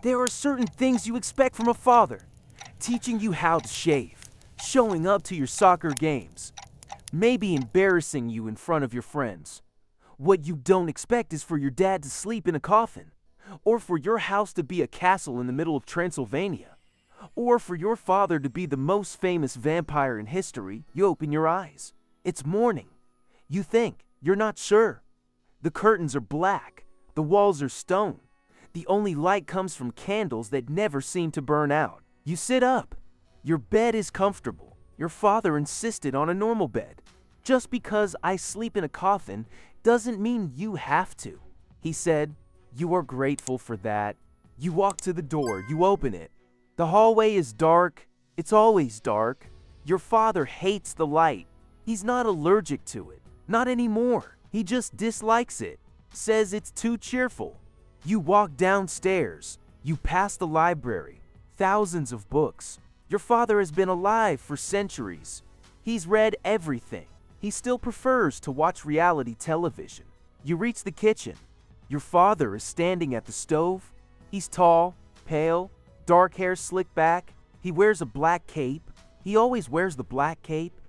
There are certain things you expect from a father. Teaching you how to shave, showing up to your soccer games, maybe embarrassing you in front of your friends. What you don't expect is for your dad to sleep in a coffin, or for your house to be a castle in the middle of Transylvania, or for your father to be the most famous vampire in history. You open your eyes. It's morning. You think. You're not sure. The curtains are black. The walls are stone. The only light comes from candles that never seem to burn out. You sit up. Your bed is comfortable. Your father insisted on a normal bed. Just because I sleep in a coffin doesn't mean you have to. He said, you are grateful for that. You walk to the door. You open it. The hallway is dark. It's always dark. Your father hates the light. He's not allergic to it. Not anymore. He just dislikes it. Says it's too cheerful. You walk downstairs. You pass the library. Thousands of books. Your father has been alive for centuries. He's read everything. He still prefers to watch reality television. You reach the kitchen. Your father is standing at the stove. He's tall, pale, dark hair slicked back. He wears a black cape. He always wears the black cape,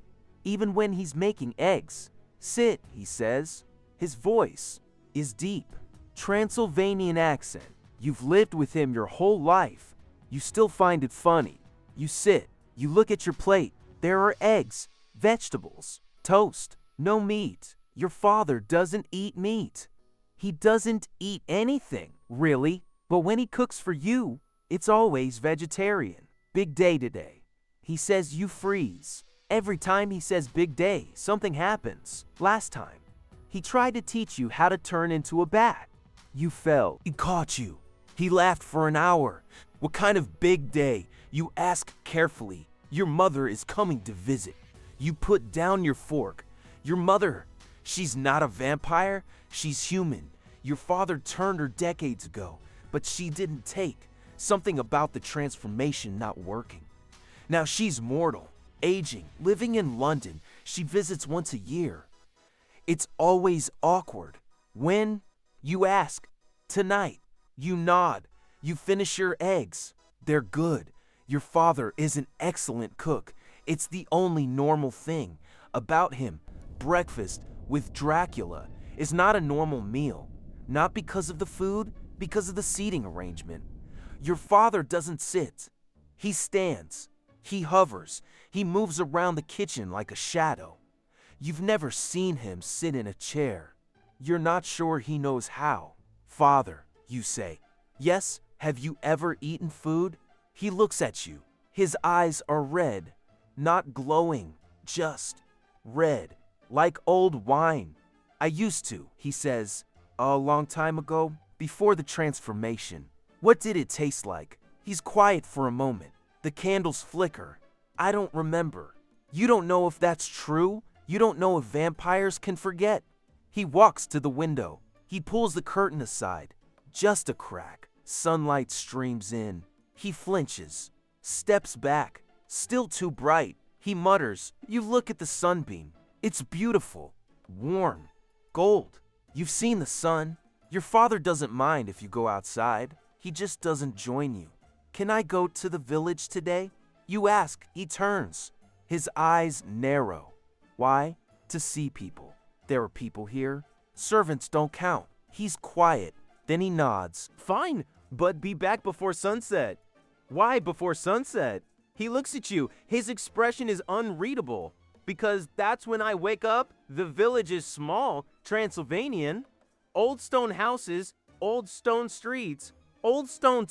even when he's making eggs. Sit, he says. His voice is deep. Transylvanian accent. You've lived with him your whole life. You still find it funny. You sit. You look at your plate. There are eggs, vegetables, toast, no meat. Your father doesn't eat meat. He doesn't eat anything, really. But when he cooks for you, it's always vegetarian. Big day today. He says you freeze. Every time he says big day, something happens. Last time, he tried to teach you how to turn into a bat. You fell. He caught you. He laughed for an hour. What kind of big day? You ask carefully. Your mother is coming to visit. You put down your fork. Your mother, she's not a vampire. She's human. Your father turned her decades ago, but she didn't take. Something about the transformation not working. Now she's mortal, aging, living in London. She visits once a year. It's always awkward. When? You ask. Tonight. You nod. You finish your eggs. They're good. Your father is an excellent cook. It's the only normal thing about him. Breakfast with Dracula is not a normal meal. Not because of the food, because of the seating arrangement. Your father doesn't sit. He stands. He hovers. He moves around the kitchen like a shadow. You've never seen him sit in a chair. You're not sure he knows how. Father, you say. Yes, have you ever eaten food? He looks at you. His eyes are red, not glowing, just red, like old wine. I used to, he says, a long time ago, before the transformation. What did it taste like? He's quiet for a moment. The candles flicker. I don't remember. You don't know if that's true. You don't know if vampires can forget. He walks to the window. He pulls the curtain aside. Just a crack. Sunlight streams in. He flinches, steps back. Still too bright. He mutters. You look at the sunbeam. It's beautiful, warm, gold. You've seen the sun. Your father doesn't mind if you go outside. He just doesn't join you. Can I go to the village today? You ask. He turns. His eyes narrow. Why? To see people. There are people here. Servants don't count. He's quiet. Then he nods. Fine, but be back before sunset. Why before sunset? He looks at you. His expression is unreadable. Because that's when I wake up. The village is small, Transylvanian. Old stone houses, old stone streets, old stone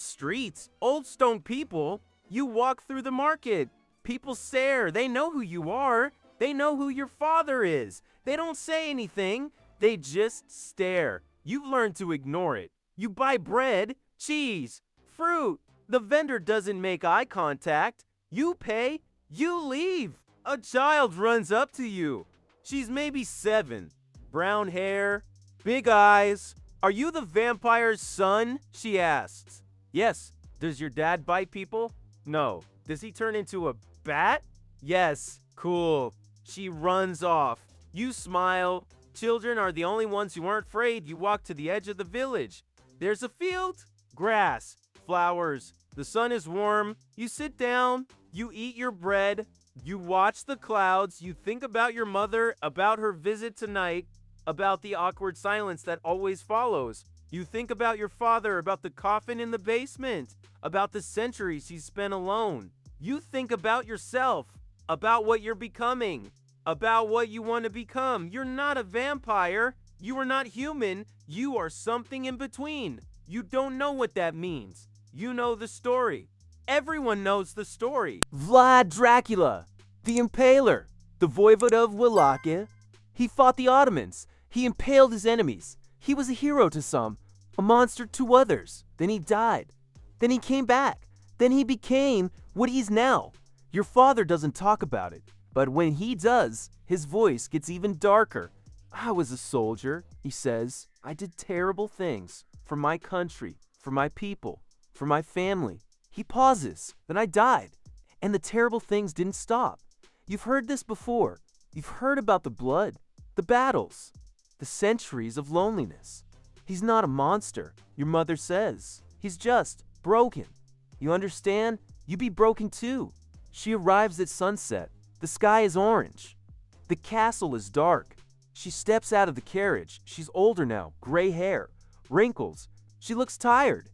people. You walk through the market. People stare. They know who you are. They know who your father is. They don't say anything. They just stare. You've learned to ignore it. You buy bread, cheese, fruit. The vendor doesn't make eye contact. You pay. You leave. A child runs up to you. She's maybe 7. Brown hair, big eyes. Are you the vampire's son? She asks. Yes. Does your dad bite people? No. Does he turn into a bat? Yes. Cool. She runs off. You smile. Children are the only ones who aren't afraid. You walk to the edge of the village. There's a field, grass, flowers. The sun is warm. You sit down. You eat your bread. You watch the clouds. You think about your mother, about her visit tonight, about the awkward silence that always follows. You think about your father, about the coffin in the basement, about the centuries he spent alone. You think about yourself, about what you're becoming, about what you want to become. You're not a vampire. You are not human. You are something in between. You don't know what that means. You know the story. Everyone knows the story. Vlad Dracula, the Impaler, the Voivode of Wallachia. He fought the Ottomans. He impaled his enemies. He was a hero to some, a monster to others. Then he died. Then he came back. Then he became what he's now. Your father doesn't talk about it, but when he does, his voice gets even darker. I was a soldier, he says. I did terrible things for my country, for my people, for my family. He pauses. Then I died. And the terrible things didn't stop. You've heard this before. You've heard about the blood, the battles, the centuries of loneliness. He's not a monster, your mother says. He's just broken. You understand? You be broken too. She arrives at sunset. The sky is orange. The castle is dark. She steps out of the carriage. She's older now, gray hair, wrinkles. She looks tired.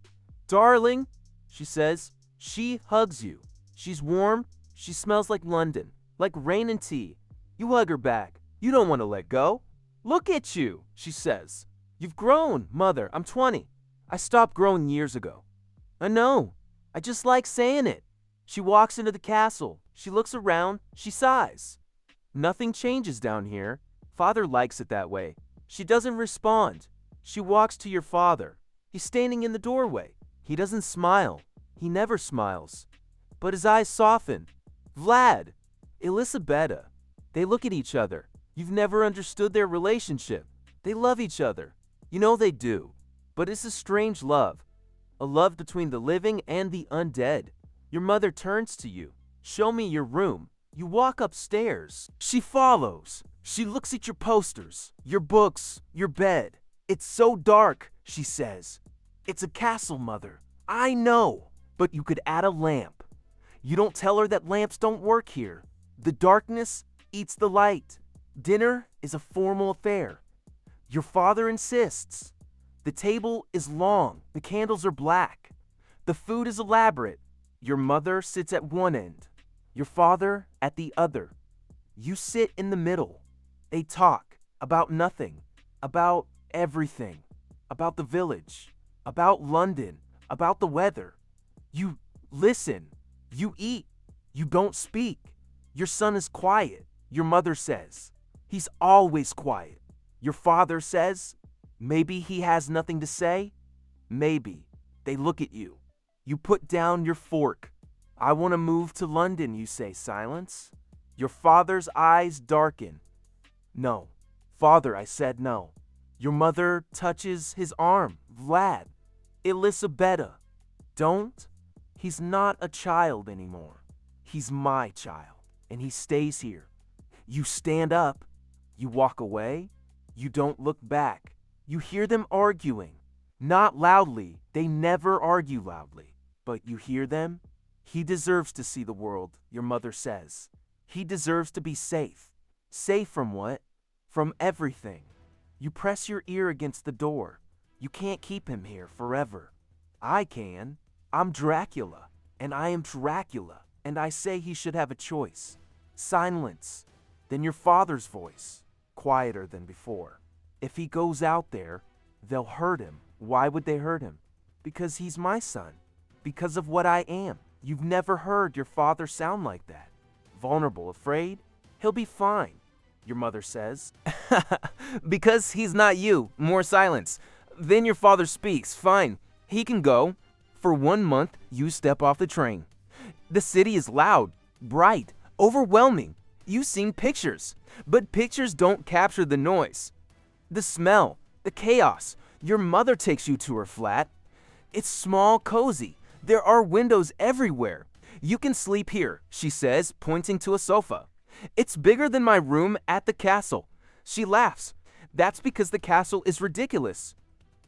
Darling, she says. She hugs you. She's warm. She smells like London, like rain and tea. You hug her back. You don't want to let go. Look at you, she says. You've grown, mother. I'm 20. I stopped growing years ago. I know. I just like saying it. She walks into the castle. She looks around. She sighs. Nothing changes down here. Father likes it that way. She doesn't respond. She walks to your father. He's standing in the doorway. He doesn't smile. He never smiles. But his eyes soften. Vlad, Elisabetta. They look at each other. You've never understood their relationship. They love each other. You know they do. But it's a strange love. A love between the living and the undead. Your mother turns to you. Show me your room. You walk upstairs. She follows. She looks at your posters, your books, your bed. It's so dark, she says. It's a castle, mother. I know, but you could add a lamp. You don't tell her that lamps don't work here. The darkness eats the light. Dinner is a formal affair. Your father insists. The table is long. The candles are black. The food is elaborate. Your mother sits at one end. Your father at the other. You sit in the middle. They talk about nothing, about everything, about the village, about London, about the weather. You listen. You eat. You don't speak. Your son is quiet, your mother says. He's always quiet. Your father says, maybe he has nothing to say. Maybe. They look at you. You put down your fork. I want to move to London, you say. Silence. Your father's eyes darken. No. Father, I said no. Your mother touches his arm. Vlad. Elisabetta. Don't. He's not a child anymore. He's my child. And he stays here. You stand up. You walk away. You don't look back. You hear them arguing. Not loudly. They never argue loudly. But you hear them. He deserves to see the world, your mother says. He deserves to be safe. Safe from what? From everything. You press your ear against the door. You can't keep him here forever. I can. I'm Dracula. And I am Dracula. And I say he should have a choice. Silence. Then your father's voice. Quieter than before. If he goes out there, they'll hurt him. Why would they hurt him? Because he's my son. Because of what I am. You've never heard your father sound like that. Vulnerable, afraid? He'll be fine, your mother says. Because he's not you. More silence. Then your father speaks. Fine. He can go. For 1 month, you step off the train. The city is loud, bright, overwhelming. You've seen pictures. But pictures don't capture the noise. The smell, the chaos. Your mother takes you to her flat. It's small, cozy. There are windows everywhere. You can sleep here, she says, pointing to a sofa. It's bigger than my room at the castle. She laughs. That's because the castle is ridiculous.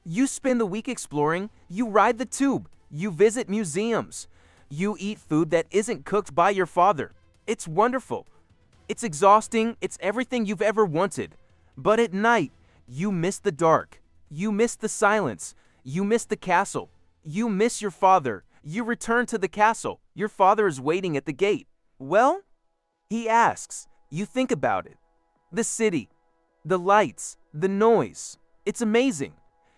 You spend the week exploring. You ride the tube. You visit museums. You eat food that isn't cooked by your father. It's wonderful. It's exhausting. It's everything you've ever wanted. But at night, you miss the dark. You miss the silence. You miss the castle. You miss your father. You return to the castle. Your father is waiting at the gate. Well? He asks. You think about it. The city. The lights. The noise. It's amazing.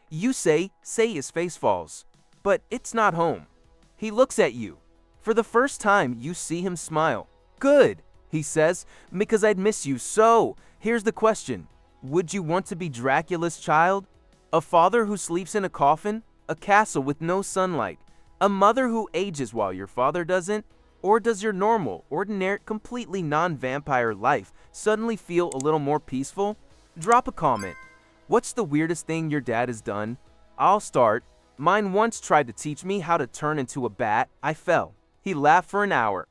You say his face falls. But it's not home. He looks at you. For the first time, you see him smile. Good, he says, because I'd miss you so. Here's the question. Would you want to be Dracula's child? A father who sleeps in a coffin? A castle with no sunlight? A mother who ages while your father doesn't? Or does your normal, ordinary, completely non-vampire life suddenly feel a little more peaceful? Drop a comment. What's the weirdest thing your dad has done? I'll start. Mine once tried to teach me how to turn into a bat. I fell. He laughed for an hour.